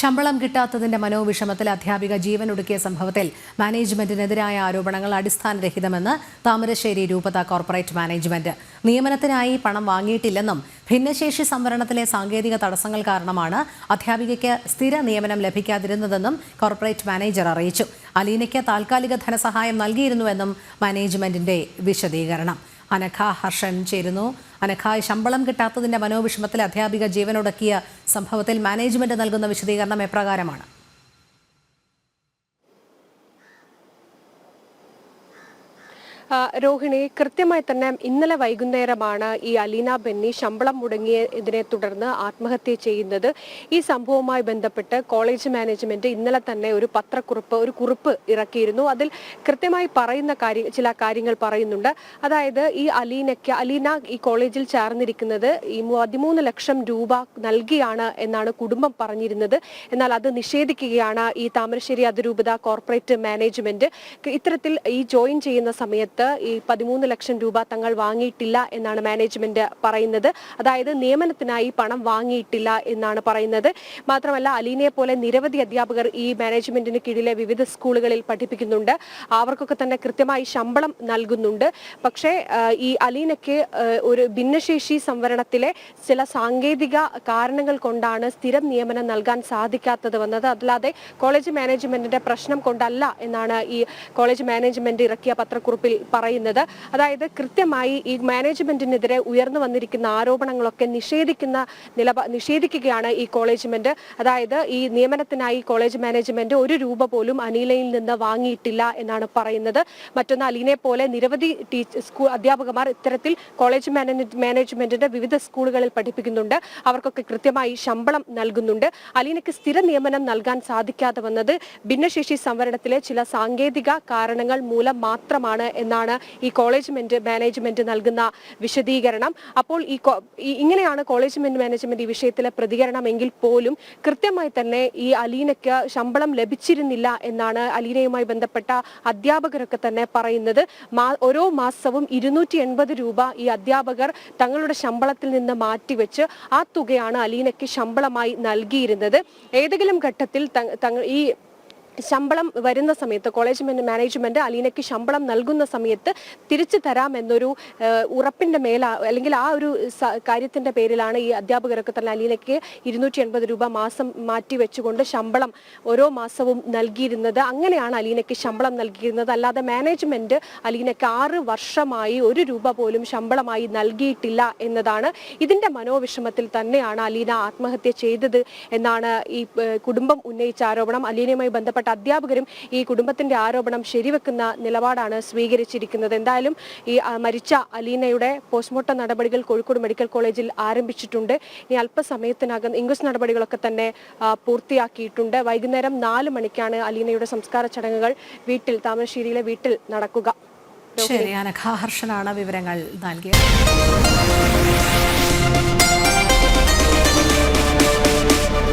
ശമ്പളം കിട്ടാത്തതിന്റെ മനോവിഷമത്തിൽ അധ്യാപിക ജീവനൊടുക്കിയ സംഭവത്തിൽ മാനേജ്മെന്റിനെതിരായ ആരോപണങ്ങൾ അടിസ്ഥാനരഹിതമെന്ന് താമരശ്ശേരി രൂപത കോർപ്പറേറ്റ് മാനേജ്മെന്റ്. നിയമനത്തിനായി പണം വാങ്ങിയിട്ടില്ലെന്നും ഭിന്നശേഷി സംവരണത്തിലെ സാങ്കേതിക തടസ്സങ്ങൾ കാരണമാണ് അധ്യാപികയ്ക്ക് സ്ഥിര നിയമനം ലഭിക്കാതിരുന്നതെന്നും കോർപ്പറേറ്റ് മാനേജർ അറിയിച്ചു. അലീനയ്ക്ക് താൽക്കാലിക ധനസഹായം നൽകിയിരുന്നുവെന്നും മാനേജ്മെന്റിന്റെ വിശദീകരണം. അനഘ ഹർഷൻ ചേരുന്നു. അനഘ, ശമ്പളം കിട്ടാത്തതിന്റെ മനോവിഷമത്തിൽ അധ്യാപിക ജീവനൊടുക്കിയ സംഭവത്തിൽ മാനേജ്മെന്റ് നൽകുന്ന വിശദീകരണം എപ്രകാരമാണ്? രോഹിണി, കൃത്യമായി തന്നെ ഇന്നലെ വൈകുന്നേരമാണ് ഈ അലീന ബെന്നി ശമ്പളം മുടങ്ങിയതിനെ തുടർന്ന് ആത്മഹത്യ ചെയ്യുന്നത്. ഈ സംഭവവുമായി ബന്ധപ്പെട്ട് കോളേജ് മാനേജ്മെന്റ് ഇന്നലെ തന്നെ ഒരു കുറിപ്പ് ഇറക്കിയിരുന്നു. അതിൽ കൃത്യമായി പറയുന്ന ചില കാര്യങ്ങൾ പറയുന്നുണ്ട്. അതായത് ഈ അലീന ഈ കോളേജിൽ ചേർന്നിരിക്കുന്നത് ഈ 13 ലക്ഷം രൂപ നൽകിയാണ് എന്നാണ് കുടുംബം പറഞ്ഞിരുന്നത്. എന്നാൽ അത് നിഷേധിക്കുകയാണ് ഈ താമരശ്ശേരി അതിരൂപത കോർപ്പറേറ്റ് മാനേജ്മെന്റ്. ഇത്തരത്തിൽ ഈ ജോയിൻ ചെയ്യുന്ന സമയത്ത് ഈ 13 ലക്ഷം രൂപ തങ്ങൾ വാങ്ങിയിട്ടില്ല എന്നാണ് മാനേജ്മെന്റ് പറയുന്നത്. അതായത് നിയമനത്തിനായി പണം വാങ്ങിയിട്ടില്ല എന്നാണ് പറയുന്നത്. മാത്രമല്ല, അലീനയെ പോലെ നിരവധി അധ്യാപകർ ഈ മാനേജ്മെന്റിന് കീഴിലെ വിവിധ സ്കൂളുകളിൽ പഠിപ്പിക്കുന്നുണ്ട്. അവർക്കൊക്കെ തന്നെ കൃത്യമായി ശമ്പളം നൽകുന്നുണ്ട്. പക്ഷേ ഈ അലീനയ്ക്ക് ഒരു ഭിന്നശേഷി സംവരണത്തിലെ ചില സാങ്കേതിക കാരണങ്ങൾ കൊണ്ടാണ് സ്ഥിരം നിയമനം നൽകാൻ സാധിക്കാത്തത് വന്നത്. അല്ലാതെ കോളേജ് മാനേജ്മെന്റിന്റെ പ്രശ്നം കൊണ്ടല്ല എന്നാണ് ഈ കോളേജ് മാനേജ്മെന്റ് ഇറക്കിയ പത്രക്കുറിപ്പിൽ പറയുന്നത്. അതായത് കൃത്യമായി ഈ മാനേജ്മെന്റിനെതിരെ ഉയർന്നു വന്നിരിക്കുന്ന ആരോപണങ്ങളൊക്കെ നിഷേധിക്കുകയാണ് ഈ കോളേജ്മെന്റ്. അതായത് ഈ നിയമനത്തിനായി കോളേജ് മാനേജ്മെന്റ് 1 രൂപ പോലും അലീനയിൽ നിന്ന് വാങ്ങിയിട്ടില്ല എന്നാണ് പറയുന്നത്. മറ്റൊന്ന്, അലീനയെ പോലെ നിരവധി അധ്യാപകന്മാർ ഇത്തരത്തിൽ കോളേജ് മാനേജ്മെന്റിന്റെ വിവിധ സ്കൂളുകളിൽ പഠിപ്പിക്കുന്നുണ്ട്. അവർക്കൊക്കെ കൃത്യമായി ശമ്പളം നൽകുന്നുണ്ട്. അലീനയ്ക്ക് സ്ഥിര നിയമനം നൽകാൻ സാധിക്കാതെ വന്നത് ഭിന്നശേഷി സംവരണത്തിലെ ചില സാങ്കേതിക കാരണങ്ങൾ മൂലം മാത്രമാണ് എന്നാണ് ഈ കോളേജ് മാനേജ്മെന്റ് നൽകുന്ന വിശദീകരണം. അപ്പോൾ ഇങ്ങനെയാണ് കോളേജ് മാനേജ്മെന്റ് ഈ വിഷയത്തിലെ പ്രതികരണം എങ്കിൽ പോലും കൃത്യമായി തന്നെ ഈ അലീനയ്ക്ക് ശമ്പളം ലഭിച്ചിരുന്നില്ല എന്നാണ് അലീനയുമായി ബന്ധപ്പെട്ട അധ്യാപകരൊക്കെ തന്നെ പറയുന്നത്. ഓരോ മാസവും 280 രൂപ ഈ അധ്യാപകർ തങ്ങളുടെ ശമ്പളത്തിൽ നിന്ന് മാറ്റിവെച്ച് ആ തുകയാണ് അലീനയ്ക്ക് ശമ്പളമായി നൽകിയിരുന്നത്. ഏതെങ്കിലും ഘട്ടത്തിൽ ഈ ശമ്പളം വരുന്ന സമയത്ത് കോളേജ് മാനേജ്മെന്റ് അലീനയ്ക്ക് ശമ്പളം നൽകുന്ന സമയത്ത് തിരിച്ചു തരാമെന്നൊരു ഉറപ്പിന്റെ അല്ലെങ്കിൽ ആ ഒരു കാര്യത്തിന്റെ പേരിലാണ് ഈ അധ്യാപകരൊക്കെ തന്നെ അലീനയ്ക്ക് 280 രൂപ മാസം മാറ്റി വെച്ചുകൊണ്ട് ശമ്പളം ഓരോ മാസവും നൽകിയിരുന്നത്. അങ്ങനെയാണ് അലീനയ്ക്ക് ശമ്പളം നൽകിയിരുന്നത്. അല്ലാതെ മാനേജ്മെന്റ് അലീനയ്ക്ക് 6 വർഷമായി 1 രൂപ പോലും ശമ്പളമായി നൽകിയിട്ടില്ല എന്നതാണ്. ഇതിന്റെ മനോവിഷമത്തിൽ തന്നെയാണ് അലീന ആത്മഹത്യ ചെയ്തത് എന്നാണ് ഈ കുടുംബം ഉന്നയിച്ച ആരോപണം. അലീനയുമായി ബന്ധപ്പെട്ട അധ്യാപകരും ഈ കുടുംബത്തിന്റെ ആരോപണം ശരിവെക്കുന്ന നിലപാടാണ് സ്വീകരിച്ചിരിക്കുന്നത്. എന്തായാലും ഈ മരിച്ച അലീനയുടെ പോസ്റ്റ്മോർട്ടം നടപടികൾ കോഴിക്കോട് മെഡിക്കൽ കോളേജിൽ ആരംഭിച്ചിട്ടുണ്ട്. ഇനി അല്പസമയത്തിനകം ഇൻക്വസ്റ്റ് നടപടികളൊക്കെ തന്നെ പൂർത്തിയാക്കിയിട്ടുണ്ട്. വൈകുന്നേരം 4 മണിക്കാണ് അലീനയുടെ സംസ്കാര ചടങ്ങുകൾ താമരശ്ശേരിയിലെ വീട്ടിൽ നടക്കുക. ശരി, അനഘ ഹർഷനാണ് വിവരങ്ങൾ നൽകിയത്.